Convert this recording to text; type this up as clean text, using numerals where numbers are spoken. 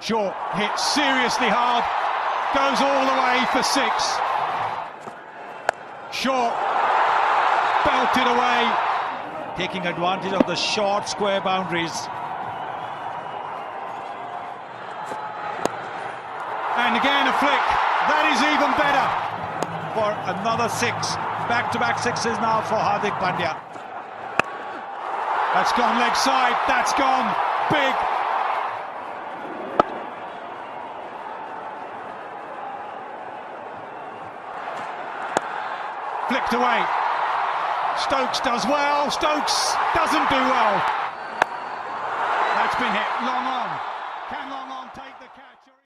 Short hit seriously hard, goes all the way for 6. Short belted away, taking advantage of the short square boundaries. And again a flick, that is even better for another 6. Back-to-back 6s now for Hardik Pandya. That's gone leg side, that's gone big. Flicked away. Stokes does well, Stokes doesn't do well. That's been hit long on.